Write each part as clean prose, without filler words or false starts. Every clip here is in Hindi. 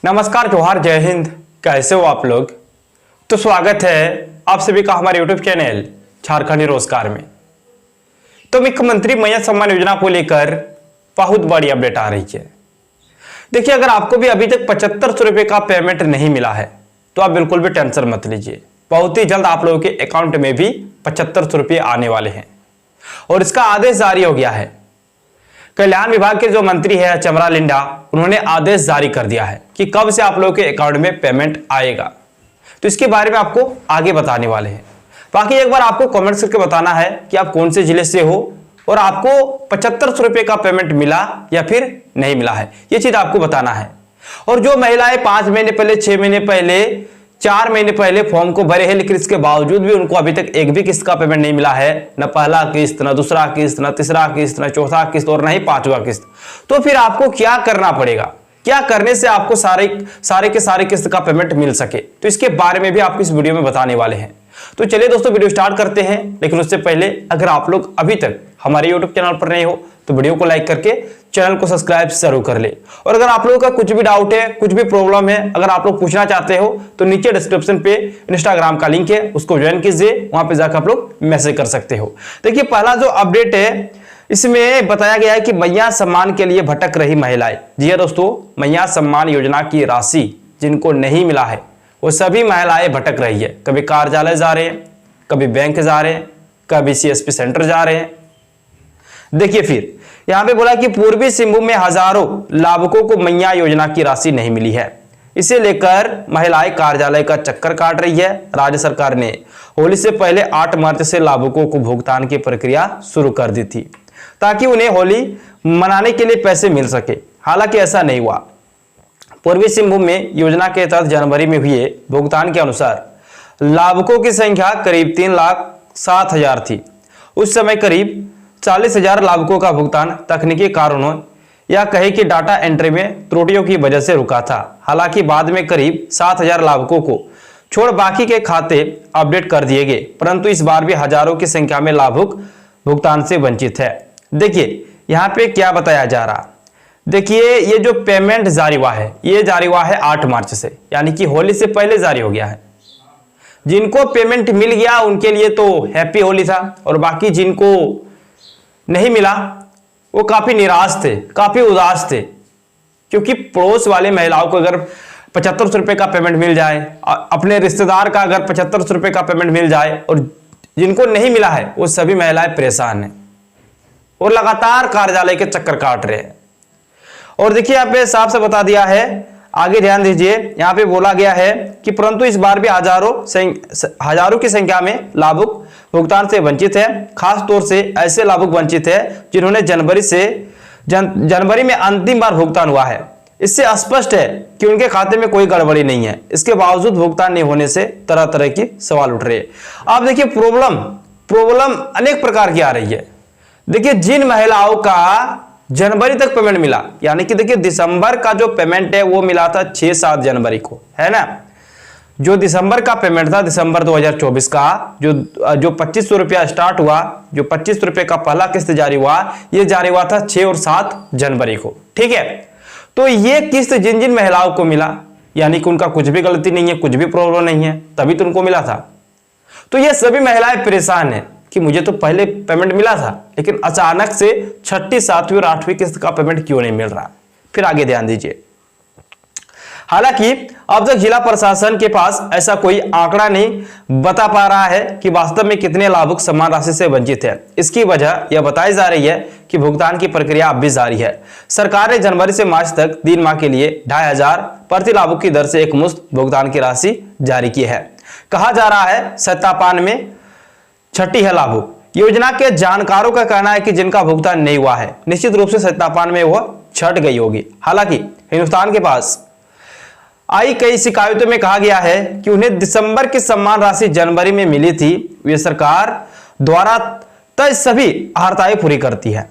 नमस्कार, जोहार, जय हिंद। कैसे हो आप लोग? तो स्वागत है आप सभी का हमारे YouTube चैनल झारखंड रोजगार में। तो मुख्यमंत्री मैया सम्मान योजना को लेकर बहुत बड़ी अपडेट आ रही है। देखिए, अगर आपको भी अभी तक 7500 रुपए का पेमेंट नहीं मिला है तो आप बिल्कुल भी टेंशन मत लीजिए। बहुत ही जल्द आप लोगों के अकाउंट में भी 7500 रुपए आने वाले हैं और इसका आदेश जारी हो गया है। कल्याण विभाग के जो मंत्री है चमरा लिंडा, उन्होंने आदेश जारी कर दिया है कि कब से आप लोगों के अकाउंट में पेमेंट आएगा। तो इसके बारे में आपको आगे बताने वाले हैं। बाकी एक बार आपको कमेंट्स करके बताना है कि आप कौन से जिले से हो और आपको 7500 रुपए का पेमेंट मिला या फिर नहीं मिला है, ये चीज आपको बताना है। और जो महिलाएं 5 महीने पहले, 6 महीने पहले, 4 महीने पहले फॉर्म को भरे हैं लेकिन इसके बावजूद भी उनको अभी तक एक भी किस्त का पेमेंट नहीं मिला है, न पहला किस्त, न दूसरा किस्त, न तीसरा किस्त, न चौथा किस्त और न ही 5वां किस्त, तो फिर आपको क्या करना पड़ेगा, क्या करने से आपको सारे के सारे किस्त का पेमेंट मिल सके, तो इसके बारे में भी आपको इस वीडियो में बताने वाले हैं। तो चलिए दोस्तों, वीडियो स्टार्ट करते हैं। लेकिन उससे पहले अगर आप लोग अभी तक हमारे YouTube चैनल पर नए हो तो वीडियो को लाइक करके चैनल को सब्सक्राइब जरूर कर ले। और अगर आप लोगों का कुछ भी डाउट है, कुछ भी प्रॉब्लम है, अगर आप लोग पूछना चाहते हो तो नीचे डिस्क्रिप्शन पे इंस्टाग्राम का लिंक है, उसको ज्वाइन कीजिए, वहां पे जाकर आप लोग मैसेज कर सकते हो। देखिए, पहला जो अपडेट है इसमें बताया गया है कि मैया सम्मान के लिए भटक रही महिलाएं। जी हां दोस्तों, मैया सम्मान योजना की राशि जिनको नहीं मिला है वो सभी महिलाएं भटक रही है। कभी कार्यालय जा रहे हैं, कभी बैंक जा रहे हैं, कभी CSP सेंटर जा रहे हैं। देखिए, फिर यहां पे बोला कि पूर्वी सिंहभूम में हजारों लाभुकों को मैया योजना की राशि नहीं मिली है। इसे लेकर महिलाएं कार्यालय का चक्कर काट रही है। राज्य सरकार ने होली से पहले 8 मार्च से लाभुकों को भुगतान की प्रक्रिया शुरू कर दी थी ताकि उन्हें होली मनाने के लिए पैसे मिल सके। हालांकि ऐसा नहीं हुआ। पूर्वी सिंहभूम में योजना के तहत जनवरी में हुए भुगतान के अनुसार लाभुकों की संख्या करीब 3,07,000 थी। उस समय करीब 40,000 लाभुकों का भुगतान तकनीकी कारणों या कहे कि डाटा एंट्री में त्रुटियों की वजह से रुका था। हालांकि बाद में करीब 7,000 लाभुकों को छोड़ बाकी के खाते अपडेट कर दिए गए, परंतु इस बार भी हजारों की संख्या में लाभुक भुगतान से वंचित है। देखिए, यहाँ पे क्या बताया जा रहा, देखिए ये जो पेमेंट जारी हुआ है ये जारी हुआ है 8 मार्च से, यानी कि होली से पहले जारी हो गया है। जिनको पेमेंट मिल गया उनके लिए तो हैप्पी होली था, और बाकी जिनको नहीं मिला वो काफी निराश थे, काफी उदास थे, क्योंकि पड़ोस वाले महिलाओं को अगर 7500 रुपए का पेमेंट मिल जाए, अपने रिश्तेदार का अगर 7500 रुपए का पेमेंट मिल जाए, और जिनको नहीं मिला है वो सभी महिलाएं परेशान हैं और लगातार कार्यालय के चक्कर काट रहे हैं। और देखिए, यहाँ पे साफ से बता दिया है, आगे ध्यान दीजिए, यहाँ पे बोला गया है कि परंतु इस बार भी हजारों की संख्या में लाभुक भुगतान से वंचित है। खास तौर से ऐसे लाभुक वंचित है जिन्होंने जनवरी में अंतिम बार भुगतान हुआ है। इससे स्पष्ट है कि उनके खाते में कोई गड़बड़ी नहीं है। इसके बावजूद भुगतान नहीं होने से तरह तरह की सवाल उठ रहे हैं। आप देखिए, प्रॉब्लम अनेक प्रकार की आ रही है। देखिए, जिन महिलाओं का जनवरी तक पेमेंट मिला, यानी कि देखिए दिसंबर का जो पेमेंट है वो मिला था 6-7 जनवरी को, है ना। जो दिसंबर का पेमेंट था, दिसंबर 2024 का, जो 2500 रुपया स्टार्ट हुआ, जो 25 रुपए का पहला किस्त जारी हुआ, ये जारी हुआ था 6 और 7 जनवरी को, ठीक है। तो ये किस्त जिन जिन महिलाओं को मिला, यानी कि उनका कुछ भी गलती नहीं है, कुछ भी प्रॉब्लम नहीं है, तभी तो उनको मिला था। तो ये सभी महिलाएं परेशान है कि मुझे तो पहले पेमेंट मिला था लेकिन अचानक से 6ठी, 7वीं और 8वीं किस्त का पेमेंट क्यों नहीं मिल रहा। फिर आगे ध्यान दीजिए। हालांकि अब तक जिला प्रशासन के पास ऐसा कोई आंकड़ा नहीं बता पा रहा है कि वास्तव में कितने लाभुक समान राशि से वंचित है। इसकी वजह यह बताई जा रही है कि भुगतान की प्रक्रिया अब भी जारी है। सरकार ने जनवरी से मार्च तक 3 माह के लिए 2,500 प्रति लाभुक की दर से एक मुश्त भुगतान की राशि जारी की है। कहा जा रहा है सत्तापान में छठी है लाभुक। योजना के जानकारों का कहना है कि जिनका भुगतान नहीं हुआ है निश्चित रूप से सत्तापान में वह छट गई होगी। हालांकि हिंदुस्तान के पास आई कई शिकायतों में कहा गया है कि उन्हें दिसंबर की सम्मान राशि जनवरी में मिली थी। वे सरकार द्वारा तय सभी अर्हताएं पूरी करती है,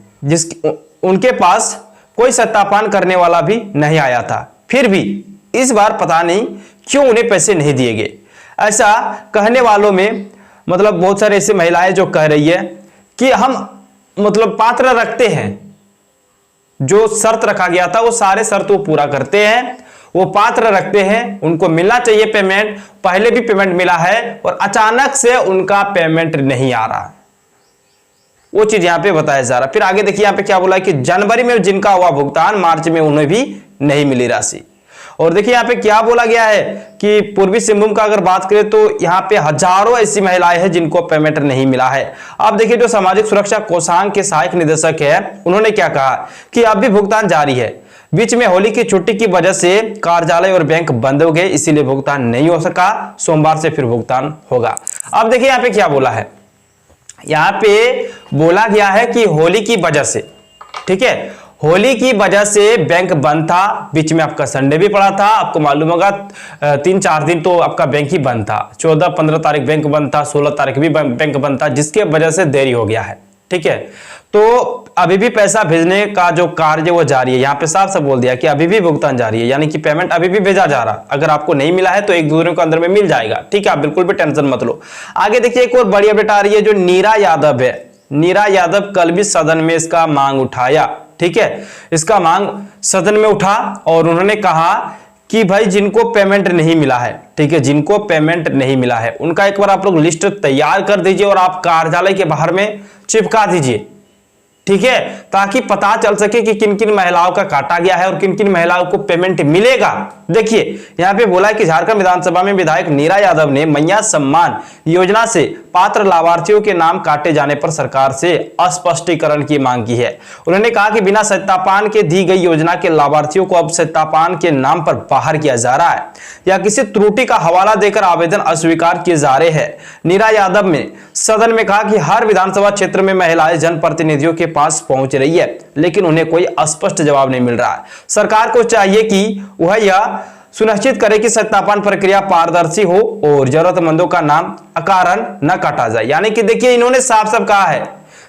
उनके पास कोई सत्यापन करने वाला भी नहीं आया था। फिर भी इस बार पता नहीं क्यों उन्हें पैसे नहीं दिए गए। ऐसा कहने वालों में मतलब बहुत सारे ऐसे महिलाएं जो कह रही है कि हम मतलब पात्र रखते हैं, जो शर्त रखा गया था वो सारे शर्त वो पूरा करते हैं, वो पात्र रखते हैं, उनको मिलना चाहिए पेमेंट, पहले भी पेमेंट मिला है और अचानक से उनका पेमेंट नहीं आ रहा, वो चीज यहां पे बताया जा रहा। फिर आगे देखिए यहां पे क्या बोला कि जनवरी में जिनका हुआ भुगतान, मार्च में उन्हें भी नहीं मिली राशि। और देखिए यहां पे क्या बोला गया है कि पूर्वी सिंहभूम का अगर बात करें तो यहां पे हजारों ऐसी महिलाएं हैं जिनको पेमेंट नहीं मिला है। अब देखिए जो सामाजिक सुरक्षा कोषांग के सहायक निदेशक है, उन्होंने क्या कहा कि अब भी भुगतान जारी है, बीच में होली की छुट्टी की वजह से कार्यालय और बैंक बंद हो गए, इसीलिए भुगतान नहीं हो सका, सोमवार से फिर भुगतान होगा। अब देखिए यहां पे क्या बोला है, यहां पे बोला गया है कि होली की वजह से, ठीक है, होली की वजह से बैंक बंद था, बीच में आपका संडे भी पड़ा था, आपको मालूम होगा 3-4 दिन तो आपका बैंक ही बंद था, 14-15 तारीख बैंक बंद था, 16 तारीख भी बैंक बंद था, जिसके वजह से देरी हो गया है, ठीक है। तो अभी भी पैसा भेजने का जो कार्य वो जारी है, यहां पे साफ साफ बोल दिया कि अभी भी भुगतान जारी है, यानी कि पेमेंट अभी भी भेजा जा रहा। अगर आपको नहीं मिला है तो 1-2 दिनों के अंदर में मिल जाएगा, ठीक है, आप बिल्कुल भी टेंशन मत लो। आगे देखिए एक और बड़ी अपडेट आ रही है, जो नीरा यादव है, नीरा यादव कल भी सदन में इसका मांग उठाया, ठीक है, इसका मांग सदन में उठा और उन्होंने कहा कि भाई जिनको पेमेंट नहीं मिला है, ठीक है, जिनको पेमेंट नहीं मिला है उनका एक बार आप लोग लिस्ट तैयार कर दीजिए और आप कार्यालय के बाहर में चिपका दीजिए, ठीक है, ताकि पता चल सके कि किन किन महिलाओं का काटा गया है और किन किन महिलाओं को पेमेंट मिलेगा। देखिए यहां पे बोला है कि झारखंड विधानसभा में विधायक नीरा यादव ने मैया सम्मान योजना से पात्र लाभार्थियों के नाम काटे जाने पर सरकार से स्पष्टीकरण की मांग की है। उन्होंने कहा कि बिना सत्यापन के दी गई योजना के लाभार्थियों को अब सत्यापन के नाम पर बाहर किया जा रहा है या किसी त्रुटि का हवाला देकर आवेदन अस्वीकार किए जा रहे हैं। नीरा यादव ने सदन में कहा कि हर विधानसभा क्षेत्र में महिलाएं जनप्रतिनिधियों के पास पहुंच रही है, लेकिन उन्हें कोई स्पष्ट जवाब नहीं मिल रहा है। सरकार को चाहिए कि वह यह सुनिश्चित करे कि सत्यापन प्रक्रिया पारदर्शी हो और जरूरतमंदों का नाम अकारण न काटा जाए। यानी कि देखिए इन्होंने साफ साफ कहा है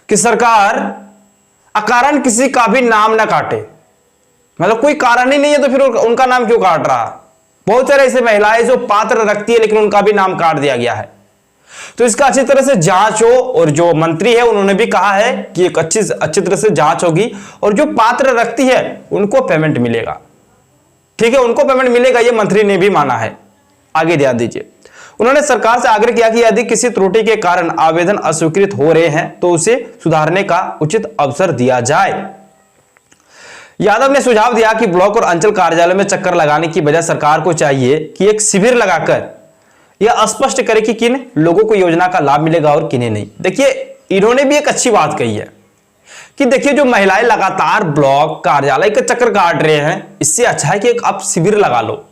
कि सरकार अकारण किसी का भी नाम न काटे, मतलब कोई कारण ही नहीं है तो फिर उनका नाम क्यों काट रहा। बहुत सारे ऐसे महिलाएं जो पात्र रखती है लेकिन उनका भी नाम काट दिया गया है, तो इसका अच्छी तरह से जांच हो। और जो मंत्री है उन्होंने भी कहा है कि एक अच्छी तरह से जांच होगी और जो पात्र रखती है उनको पेमेंट मिलेगा, ठीक है, उनको पेमेंट मिलेगा, ये मंत्री ने भी माना है। आगे ध्यान दीजिए, उन्होंने सरकार से आग्रह किया कि यदि किसी त्रुटि के कारण आवेदन अस्वीकृत हो रहे हैं तो उसे सुधारने का उचित अवसर दिया जाए। यादव ने सुझाव दिया कि ब्लॉक और अंचल कार्यालय में चक्कर लगाने की बजाय सरकार को चाहिए कि एक शिविर लगाकर यह स्पष्ट करे कि किन लोगों को योजना का लाभ मिलेगा और किन्हें नहीं। देखिए इन्होंने भी एक अच्छी बात कही है कि देखिए जो महिलाएं लगातार ब्लॉक कार्यालय के चक्कर काट रहे हैं, इससे अच्छा है कि एक आप शिविर लगा लो।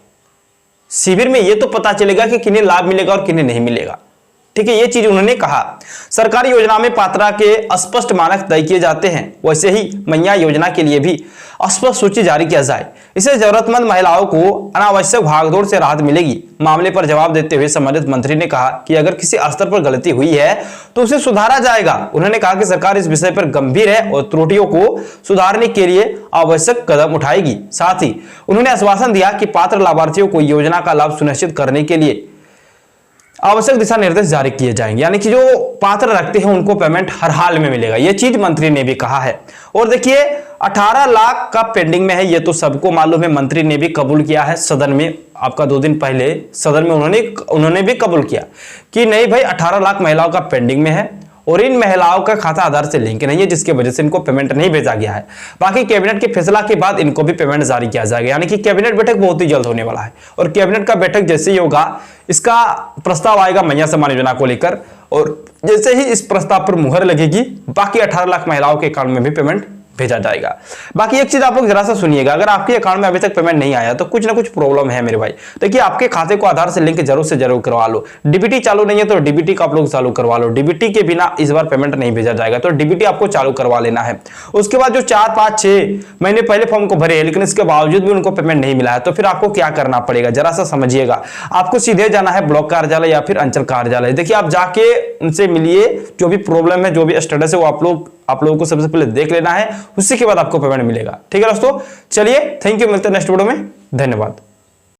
शिविर में यह तो पता चलेगा कि किन्हें लाभ मिलेगा और किन्हें नहीं मिलेगा, ठीक है, ये चीज उन्होंने कहा। सरकारी योजना में पात्रता के स्पष्ट मानक तय किए जाते हैं, वैसे ही मैया योजना के लिए भी स्पष्ट सूची जारी किया जाए। इससे जरूरतमंद महिलाओं को अनावश्यक भागदौड़ से राहत मिलेगी। मामले पर जवाब देते हुए संबंधित मंत्री ने कहा कि अगर किसी स्तर पर गलती हुई है तो उसे सुधारा जाएगा। उन्होंने कहा कि सरकार इस विषय पर गंभीर है और त्रुटियों को सुधारने के लिए आवश्यक कदम उठाएगी। साथ ही उन्होंने आश्वासन दिया कि पात्र लाभार्थियों को योजना का लाभ सुनिश्चित करने के लिए आवश्यक दिशा निर्देश जारी किए जाएंगे, यानी कि जो पात्र रखते हैं उनको पेमेंट हर हाल में मिलेगा, यह चीज मंत्री ने भी कहा है। और देखिए 18 लाख का पेंडिंग में है, ये तो सबको मालूम है, मंत्री ने भी कबूल किया है सदन में, आपका 2 दिन पहले सदन में उन्होंने भी कबूल किया कि नहीं भाई 18 लाख महिलाओं का पेंडिंग में है और इन महिलाओं का खाता आधार से लिंक नहीं है, जिसकी वजह से इनको पेमेंट नहीं भेजा गया है। बाकी कैबिनेट के फैसला के बाद इनको भी पेमेंट जारी किया जाएगा, यानी कि कैबिनेट बैठक बहुत ही जल्द होने वाला है और कैबिनेट का बैठक जैसे ही होगा इसका प्रस्ताव आएगा मैया सम्मान योजना को लेकर, और जैसे ही इस प्रस्ताव पर मुहर लगेगी बाकी 18 लाख महिलाओं के अकाउंट में भी पेमेंट भेजा जाएगा। बाकी एक चीज आप लोग जरा सा सुनिएगा, अगर आपके अकाउंट में अभी तक पेमेंट नहीं आया तो कुछ ना कुछ प्रॉब्लम है मेरे भाई। देखिए आपके खाते को आधार से लिंक जरूर से जरूर करवा लो। डीबीटी चालू नहीं है तो डीबीटी का आप लोग चालू करवा लो, डीबीटी के बिना इस बार पेमेंट नहीं भेजा जाएगा, तो डीबीटी आपको चालू करवा लेना है। उसके बाद जो 4, 5, 6 महीने पहले फॉर्म को भरे लेकिन इसके बावजूद भी उनको पेमेंट नहीं मिला है, तो फिर आपको क्या करना पड़ेगा जरा सा समझिएगा। आपको सीधे जाना है ब्लॉक कार्यालय या फिर अंचल कार्यालय। देखिए आप जाके उनसे मिलिए, जो भी प्रॉब्लम है जो भी स्टेटस है वो आप लोगों को सबसे पहले देख लेना है, उसी के बाद आपको पेमेंट मिलेगा। ठीक है दोस्तों, चलिए थैंक यू, मिलते हैं नेक्स्ट वीडियो में, धन्यवाद।